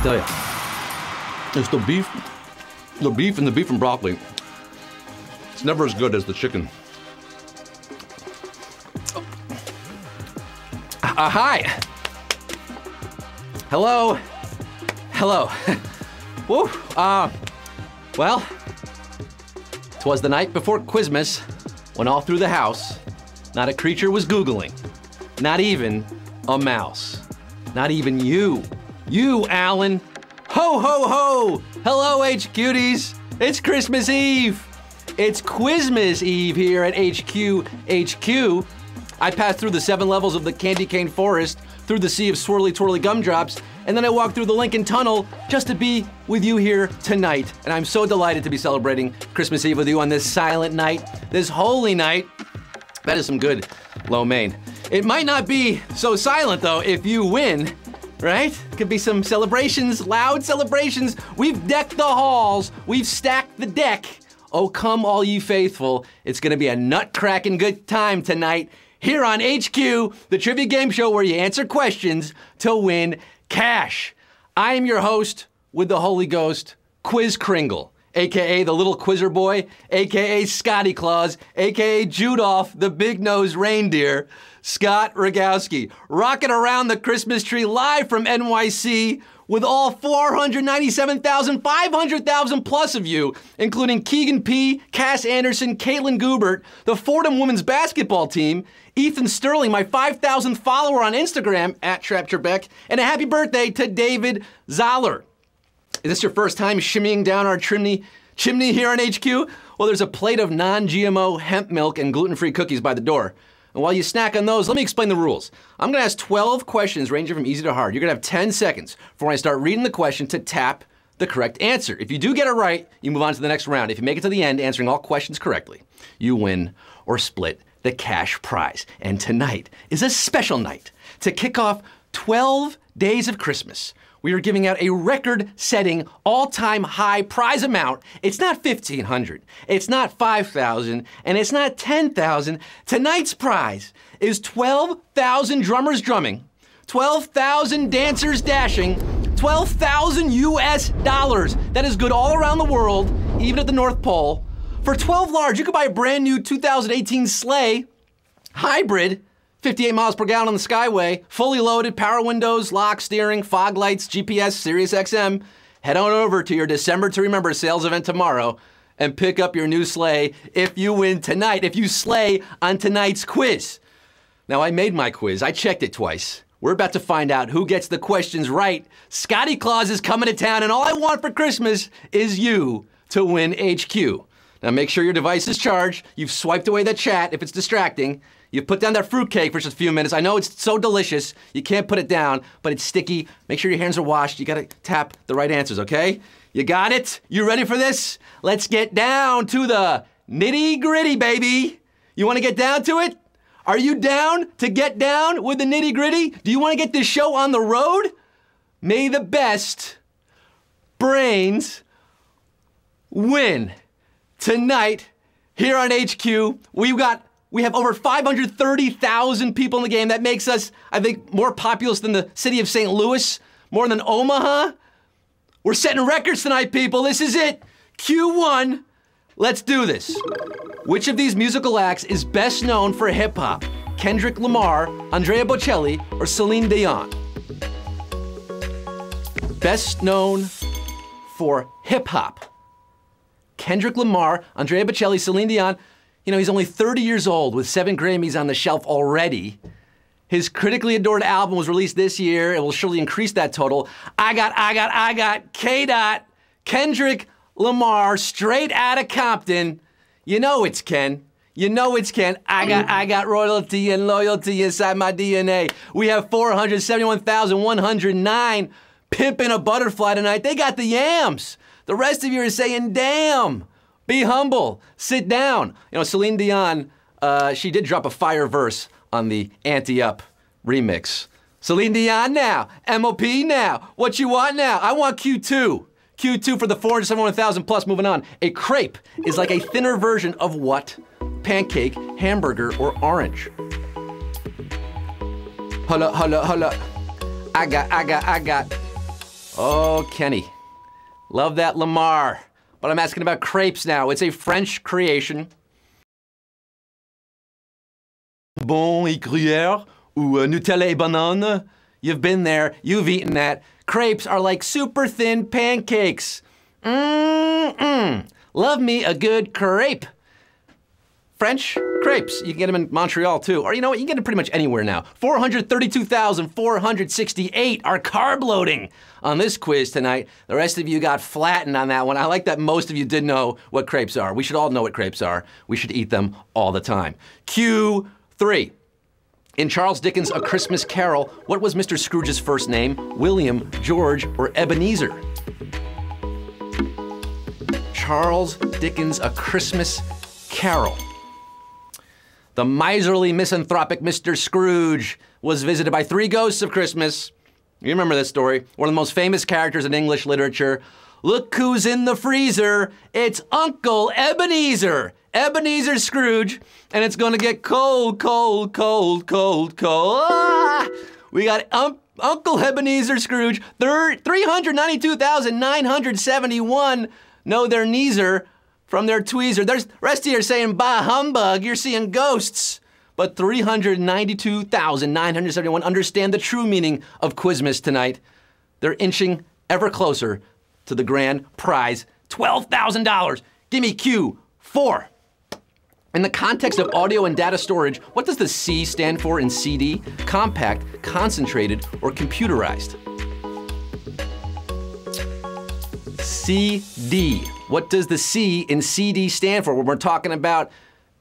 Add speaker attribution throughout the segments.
Speaker 1: tell you, it's the beef and the beef and broccoli. It's never as good as the chicken. Hi. Hello. Hello. Woo. Well, 'twas the night before Quizmas when all through the house, not a creature was Googling. Not even a mouse. Not even you. You, Alan. Ho, ho, ho. Hello, HQties. It's Christmas Eve. It's Quizmas Eve here at HQ HQ. I passed through the 7 levels of the candy cane forest, through the sea of swirly twirly gumdrops, and then I walked through the Lincoln Tunnel just to be with you here tonight. And I'm so delighted to be celebrating Christmas Eve with you on this silent night, this holy night. That is some good lo mein. It might not be so silent though if you win, right? Could be some celebrations, loud celebrations. We've decked the halls, we've stacked the deck. Oh, come all ye faithful. It's gonna be a nut-cracking good time tonight here on HQ, the trivia game show where you answer questions to win cash. I am your host with the Holy Ghost, Quiz Kringle, AKA the little quizzer boy, AKA Scotty Claus, AKA Judolph, the big-nosed reindeer, Scott Rogowski, rocking around the Christmas tree live from NYC with all 497,500,000 plus of you, including Keegan P., Cass Anderson, Caitlin Goobert, the Fordham women's basketball team, Ethan Sterling, my 5,000th follower on Instagram, @TrapTrebeck, and a happy birthday to David Zoller. Is this your first time shimmying down our chimney here on HQ? Well, there's a plate of non-GMO hemp milk and gluten-free cookies by the door. And while you snack on those, let me explain the rules. I'm gonna ask 12 questions ranging from easy to hard. You're gonna have 10 seconds for when I start reading the question to tap the correct answer. If you do get it right, you move on to the next round. If you make it to the end answering all questions correctly, you win or split the cash prize. And tonight is a special night. To kick off 12 days of Christmas, we are giving out a record-setting, all-time high prize amount. It's not $1,500, it's not $5,000, and it's not $10,000. Tonight's prize is 12,000 drummers drumming, 12,000 dancers dashing, 12,000 US dollars. That is good all around the world, even at the North Pole. For 12 large, you could buy a brand new 2018 Sleigh hybrid, 58 miles per gallon on the Skyway, fully loaded, power windows, lock, steering, fog lights, GPS, Sirius XM. Head on over to your December to Remember sales event tomorrow and pick up your new sleigh if you win tonight, if you slay on tonight's quiz. Now, I made my quiz. I checked it twice. We're about to find out who gets the questions right. Scotty Claus is coming to town, and all I want for Christmas is you to win HQ. Now, make sure your device is charged. You've swiped away that chat if it's distracting. You put down that fruitcake for just a few minutes. I know it's so delicious, you can't put it down, but it's sticky. Make sure your hands are washed. You gotta tap the right answers, okay? You got it? You ready for this? Let's get down to the nitty-gritty, baby. You wanna get down to it? Are you down to get down with the nitty-gritty? Do you wanna get this show on the road? May the best brains win. Tonight, here on HQ, we have over 530,000 people in the game. That makes us, I think, more populous than the city of St. Louis, more than Omaha. We're setting records tonight, people. This is it. Q1. Let's do this. Which of these musical acts is best known for hip hop? Kendrick Lamar, Andrea Bocelli, or Celine Dion? Best known for hip hop. Kendrick Lamar, Andrea Bocelli, Celine Dion. You know, he's only 30 years old with 7 Grammys on the shelf already. His critically adored album was released this year. It will surely increase that total. I got K. Kendrick Lamar, straight out of Compton. You know it's Ken. You know it's Ken. I got royalty and loyalty inside my DNA. We have 471,109 pimping a butterfly tonight. They got the yams. The rest of you are saying, damn. Be humble. Sit down. You know, Celine Dion, she did drop a fire verse on the Ante Up remix. Celine Dion now. MOP now. What you want now? I want Q2. Q2 for the 471,000 plus. Moving on. A crepe is like a thinner version of what? Pancake, hamburger, or orange? Holla. I got. Oh, Kenny. Love that Lamar. But I'm asking about crepes now. It's a French creation. Bon écrière ou Nutella et banane. You've been there. You've eaten that. Crepes are like super thin pancakes. Love me a good crepe. French crepes. You can get them in Montreal too. Or you know what? You can get them pretty much anywhere now. 432,468 are carb loading on this quiz tonight. The rest of you got flattened on that one. I like that most of you did know what crepes are. We should all know what crepes are. We should eat them all the time. Q3. In Charles Dickens' A Christmas Carol, what was Mr. Scrooge's first name? William, George, or Ebenezer? Charles Dickens' A Christmas Carol. The miserly, misanthropic Mr. Scrooge was visited by three ghosts of Christmas. You remember this story. One of the most famous characters in English literature. Look who's in the freezer. It's Uncle Ebenezer. Ebenezer Scrooge. And it's gonna get cold, cold, cold, cold, cold. Ah! We got Uncle Ebenezer Scrooge. 392,971 know their kneezer from their tweezer. The rest of you are saying, bah humbug, you're seeing ghosts. But 392,971 understand the true meaning of Quizmas tonight. They're inching ever closer to the grand prize, $12,000. Give me Q4. In the context of audio and data storage, what does the C stand for in CD? Compact, concentrated, or computerized? CD. What does the C in CD stand for when we're talking about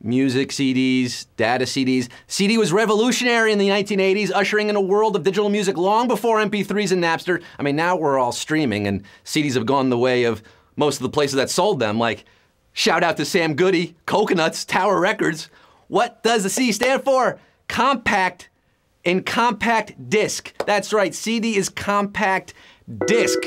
Speaker 1: music CDs, data CDs? CD was revolutionary in the 1980s, ushering in a world of digital music long before MP3s and Napster. I mean, now we're all streaming, and CDs have gone the way of most of the places that sold them, like shout out to Sam Goody, Coconuts, Tower Records. What does the C stand for? Compact and compact disc. That's right, CD is compact disc.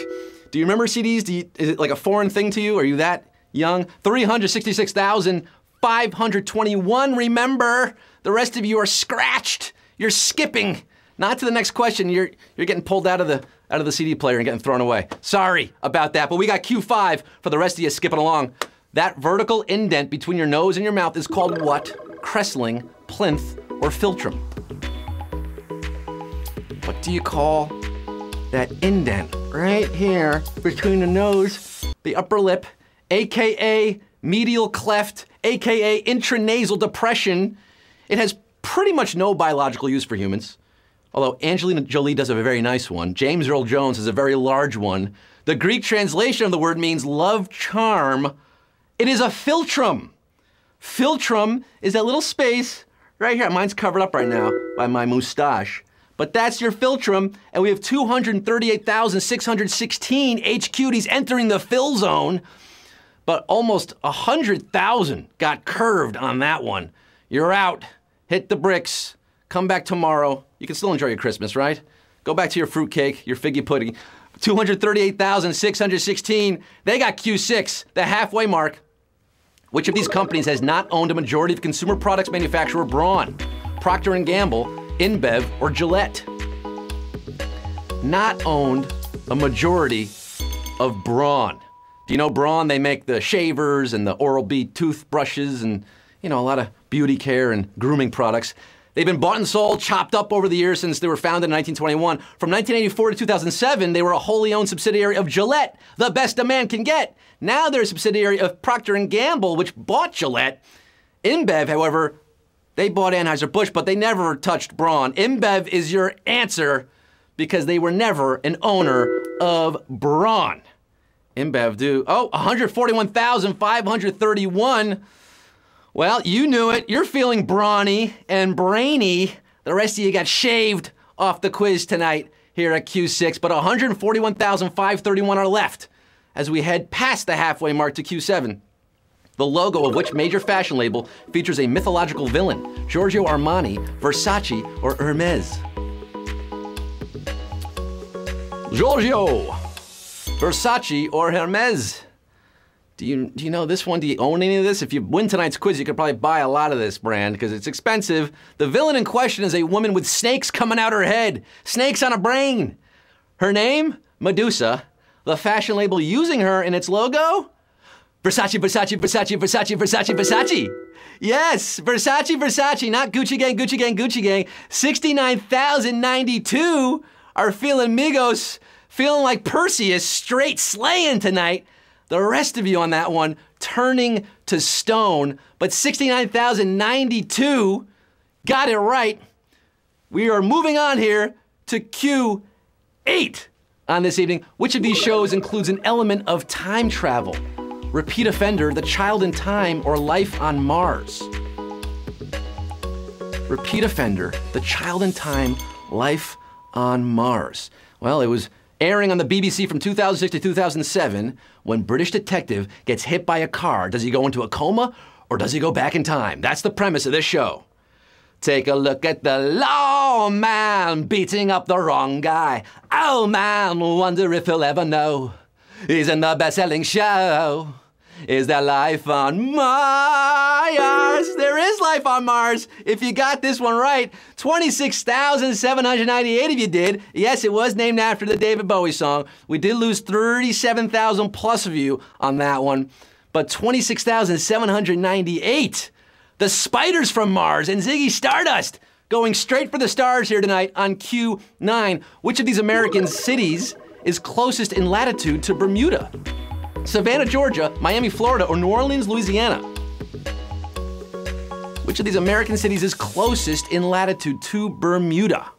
Speaker 1: Do you remember CDs? Is it like a foreign thing to you? Are you that young? 366,521 remember. The rest of you are scratched. You're skipping. Not to the next question. You're getting pulled out of the CD player and getting thrown away. Sorry about that, but we got Q5 for the rest of you skipping along. That vertical indent between your nose and your mouth is called what? Crestling, plinth, or philtrum? What do you call that indent right here between the nose, the upper lip, AKA medial cleft, AKA intranasal depression? It has pretty much no biological use for humans, although Angelina Jolie does have a very nice one. James Earl Jones has a very large one. The Greek translation of the word means love charm. It is a philtrum. Philtrum is that little space right here. Mine's covered up right now by my mustache. But that's your philtrum, and we have 238,616 HQTs entering the fill zone, but almost 100,000 got curved on that one. You're out. Hit the bricks. Come back tomorrow. You can still enjoy your Christmas, right? Go back to your fruitcake, your figgy pudding. 238,616, they got Q6, the halfway mark. Which of these companies has not owned a majority of consumer products manufacturer Braun? Procter & Gamble, InBev, or Gillette? Not owned a majority of Braun. Do you know Braun? They make the shavers and the Oral-B toothbrushes and, you know, a lot of beauty care and grooming products. They've been bought and sold, chopped up over the years since they were founded in 1921. From 1984 to 2007, they were a wholly owned subsidiary of Gillette, the best a man can get. Now they're a subsidiary of Procter & Gamble, which bought Gillette. InBev, however, they bought Anheuser-Busch, but they never touched Braun. InBev is your answer because they were never an owner of Braun. InBev do, 141,531. Well, you knew it. You're feeling brawny and brainy. The rest of you got shaved off the quiz tonight here at Q6, but 141,531 are left as we head past the halfway mark to Q7. The logo of which major fashion label features a mythological villain? Giorgio Armani, Versace, or Hermes? Giorgio, Versace, or Hermes? Do you know this one? Do you own any of this? If you win tonight's quiz, you could probably buy a lot of this brand because it's expensive. The villain in question is a woman with snakes coming out her head. Snakes on a brain. Her name? Medusa, the fashion label using her in its logo? Versace, Versace, Versace, Versace, Versace, Versace. Yes, Versace, Versace, not Gucci Gang, Gucci Gang, Gucci Gang. 69,092 are feeling Migos, feeling like Perseus, straight slaying tonight. The rest of you on that one turning to stone, but 69,092 got it right. We are moving on here to Q8 on this evening. Which of these shows includes an element of time travel? Repeat Offender, The Child in Time, or Life on Mars? Repeat Offender, The Child in Time, Life on Mars. Well, it was airing on the BBC from 2006 to 2007. When British detective gets hit by a car, does he go into a coma or does he go back in time? That's the premise of this show. Take a look at the lawman beating up the wrong guy. Oh man, wonder if he'll ever know. He's in the best-selling show. Is there life on Mars? There is life on Mars. If you got this one right, 26,798 of you did. Yes, it was named after the David Bowie song. We did lose 37,000 plus of you on that one, but 26,798. The Spiders from Mars and Ziggy Stardust going straight for the stars here tonight on Q9. Which of these American cities is closest in latitude to Bermuda? Savannah, Georgia, Miami, Florida, or New Orleans, Louisiana? Which of these American cities is closest in latitude to Bermuda?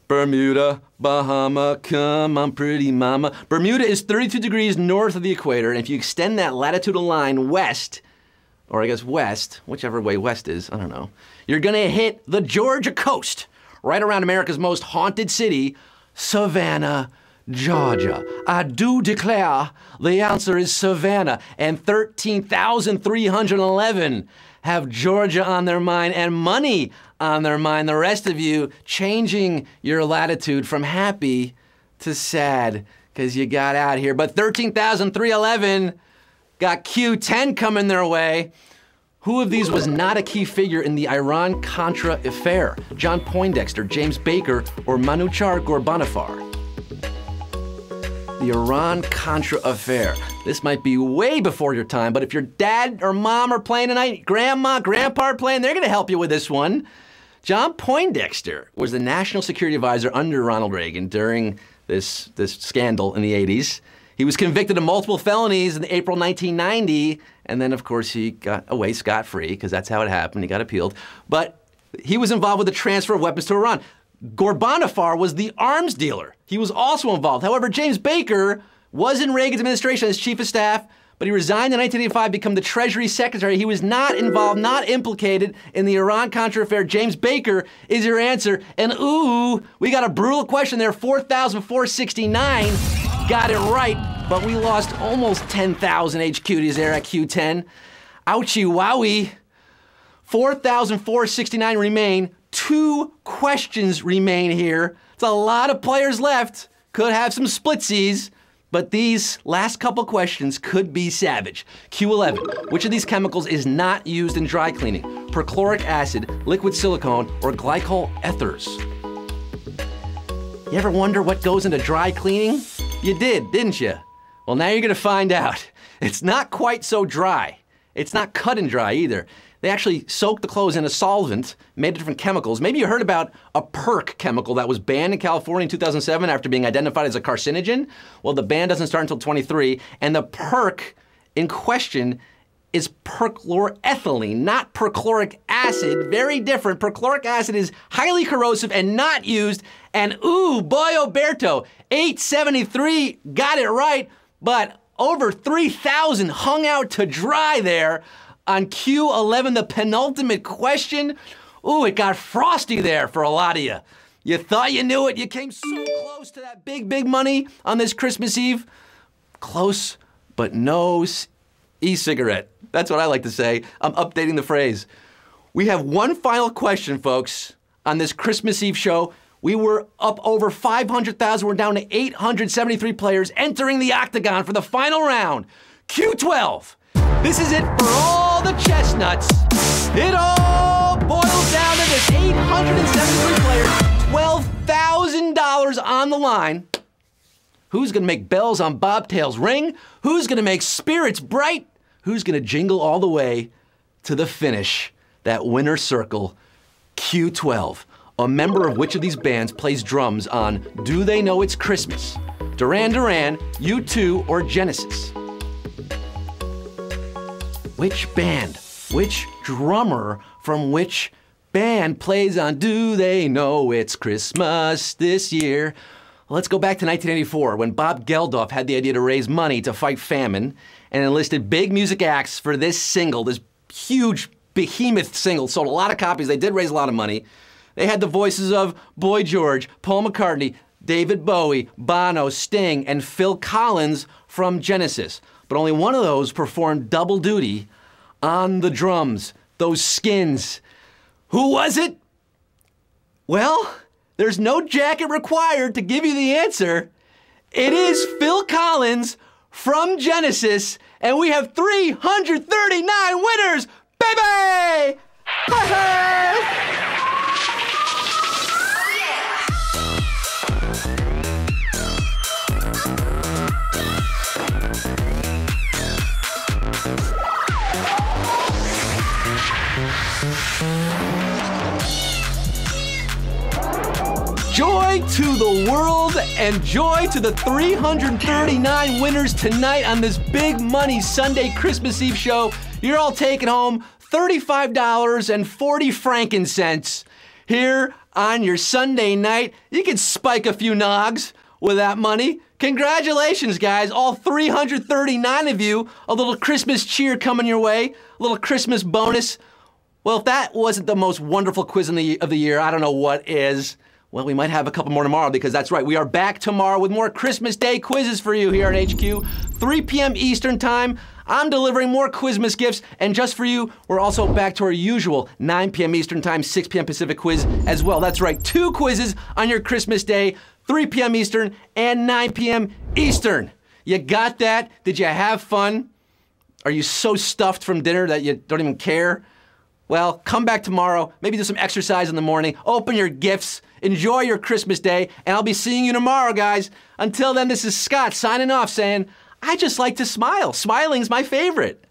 Speaker 1: Bermuda, Bahama, come on, pretty mama. Bermuda is 32 degrees north of the equator, and if you extend that latitudinal line west, or I guess west, whichever way west is, I don't know, you're gonna hit the Georgia coast, right around America's most haunted city, Savannah, Georgia. I do declare the answer is Savannah, and 13,311 have Georgia on their mind and money on their mind. The rest of you changing your latitude from happy to sad because you got out here. But 13,311 got Q10 coming their way. Who of these was not a key figure in the Iran-Contra affair? John Poindexter, James Baker, or Manuchar Ghorbanifar? The Iran-Contra affair. This might be way before your time, but if your dad or mom are playing tonight, grandma, grandpa are playing, they're gonna help you with this one. John Poindexter was the national security advisor under Ronald Reagan during this scandal in the 80s. He was convicted of multiple felonies in April 1990, and then of course he got away scot-free, because that's how it happened, he got appealed. But he was involved with the transfer of weapons to Iran. Ghorbanifar was the arms dealer. He was also involved. However, James Baker was in Reagan's administration as chief of staff, but he resigned in 1985 to become the Treasury Secretary. He was not involved, not implicated in the Iran-Contra affair. James Baker is your answer. And ooh, we got a brutal question there, 4,469. Got it right, but we lost almost 10,000 HQs there at Q10. Ouchie wowie. 4,469 remain. 2 questions remain here. It's a lot of players left. Could have some splitsies, but these last couple questions could be savage. Q11, which of these chemicals is not used in dry cleaning? Perchloric acid, liquid silicone, or glycol ethers? You ever wonder what goes into dry cleaning? You did, didn't you? Well, now you're gonna find out. It's not quite so dry. It's not cut and dry either. They actually soaked the clothes in a solvent, made of different chemicals. Maybe you heard about a PERC chemical that was banned in California in 2007 after being identified as a carcinogen. Well, the ban doesn't start until 23, and the PERC in question is perchloroethylene, not perchloric acid. Very different. Perchloric acid is highly corrosive and not used. And ooh, boy, Oberto, 873 got it right, but over 3,000 hung out to dry there. On Q11, the penultimate question, ooh, it got frosty there for a lot of you. You thought you knew it. You came so close to that big, big money on this Christmas Eve. Close, but no e-cigarette. That's what I like to say. I'm updating the phrase. We have one final question, folks, on this Christmas Eve show. We were up over 500,000. We're down to 873 players entering the octagon for the final round. Q12. This is it for all the chestnuts. It all boils down to this 873 players, $12,000 on the line. Who's gonna make bells on bobtails ring? Who's gonna make spirits bright? Who's gonna jingle all the way to the finish? That winner circle, Q12. A member of which of these bands plays drums on Do They Know It's Christmas? Duran Duran, U2, or Genesis? Which band, which drummer from which band plays on Do They Know It's Christmas this year? Let's go back to 1984 when Bob Geldof had the idea to raise money to fight famine and enlisted big music acts for this single, this huge behemoth single. Sold a lot of copies. They did raise a lot of money. They had the voices of Boy George, Paul McCartney, David Bowie, Bono, Sting, and Phil Collins from Genesis. But only one of those performed double duty on the drums, those skins. Who was it? Well, there's no jacket required to give you the answer. It is Phil Collins from Genesis, and we have 339 winners, baby! Joy to the world and joy to the 339 winners tonight on this Big Money Sunday Christmas Eve show. You're all taking home $35.40 frankincense here on your Sunday night. You can spike a few nogs with that money. Congratulations, guys, all 339 of you. A little Christmas cheer coming your way, a little Christmas bonus. Well, if that wasn't the most wonderful quiz of the year, I don't know what is. Well, we might have a couple more tomorrow because that's right. We are back tomorrow with more Christmas Day quizzes for you here at HQ. 3 p.m. Eastern Time. I'm delivering more Quizmas gifts. And just for you, we're also back to our usual 9 p.m. Eastern Time, 6 p.m. Pacific quiz as well. That's right. 2 quizzes on your Christmas Day, 3 p.m. Eastern and 9 p.m. Eastern. You got that? Did you have fun? Are you so stuffed from dinner that you don't even care? Well, come back tomorrow, maybe do some exercise in the morning, open your gifts, enjoy your Christmas Day, and I'll be seeing you tomorrow, guys. Until then, this is Scott signing off saying, I just like to smile. Smiling's my favorite.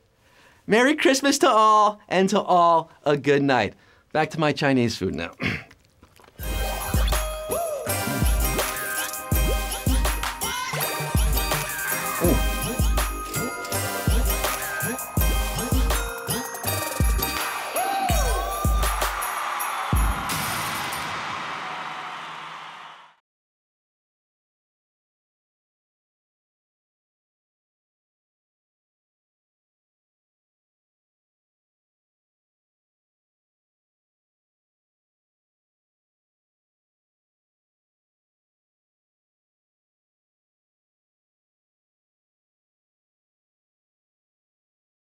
Speaker 1: Merry Christmas to all, and to all a good night. Back to my Chinese food now.